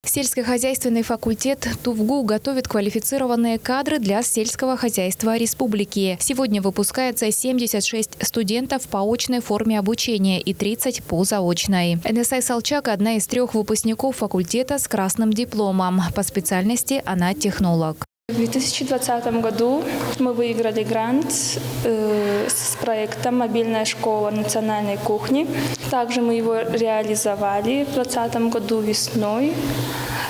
Сельскохозяйственный факультет ТУВГУ готовит квалифицированные кадры для сельского хозяйства республики. Сегодня выпускается 76 студентов по очной форме обучения и 30 по заочной. Энесай Салчак – одна из 3 выпускников факультета с красным дипломом. По специальности она технолог. В 2020 году мы выиграли грант с проектом «Мобильная школа национальной кухни». Также мы его реализовали в 2020 году весной.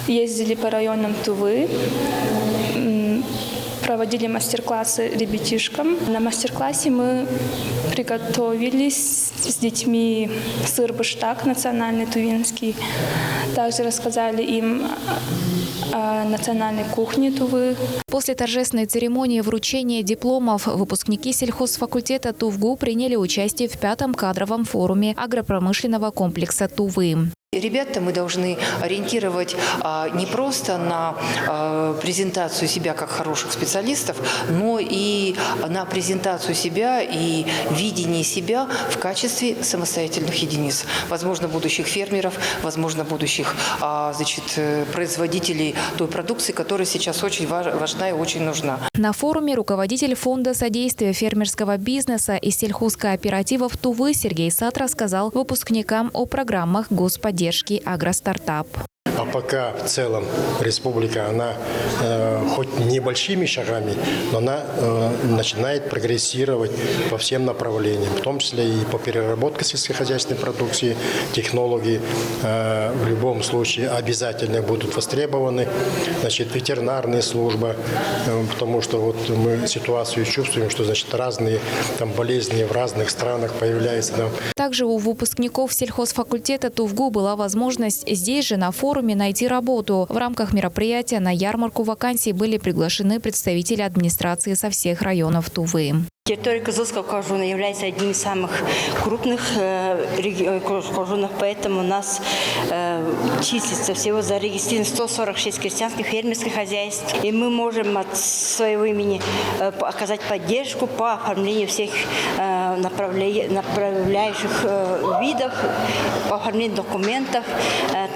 Ездили по районам Тувы, проводили мастер-классы ребятишкам. На мастер-классе мы приготовились с детьми сыр быштак национальный тувинский. Также рассказали им о национальной кухне Тувы. После торжественной церемонии вручения дипломов выпускники сельхозфакультета ТУВГУ приняли участие в 5-м кадровом форуме агропромышленного комплекса Тувы. Ребята мы должны ориентировать не просто на презентацию себя как хороших специалистов, но и на презентацию себя и видение себя в качестве самостоятельных единиц. Возможно, будущих фермеров, возможно, будущих производителей той продукции, которая сейчас очень важна и очень нужна. На форуме руководитель Фонда содействия фермерского бизнеса и сельхозкооперативов Тувы Сергей Сат рассказал выпускникам о программах господдержки «Агростартап». А пока в целом республика, она хоть небольшими шагами, но она начинает прогрессировать по всем направлениям, в том числе и по переработке сельскохозяйственной продукции. Технологии в любом случае обязательно будут востребованы. Ветеринарная служба, потому что вот мы ситуацию чувствуем, что разные болезни в разных странах появляются. Также у выпускников сельхозфакультета ТУВГУ была возможность здесь же на форуме найти работу. В рамках мероприятия на ярмарку вакансий были приглашены представители администрации со всех районов Тувы. Территория Кызылского окружения является одним из самых крупных окруженных, поэтому у нас числится всего зарегистрировано 146 крестьянских фермерских хозяйств. И мы можем от своего имени оказать поддержку по оформлению всех направляющих видов, по оформлению документов.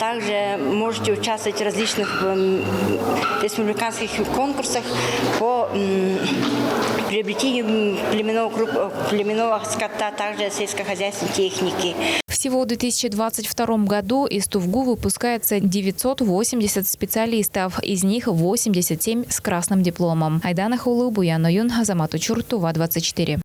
Также можете участвовать в различных республиканских конкурсах по приобретению племенного скота, также сельскохозяйственной техники. Всего в 2022 году из ТУВГУ выпускается 980 специалистов, из них 87 с красным дипломом. Айдана Хулу, Буян Ноюн, Азамат Учур, Тува 24.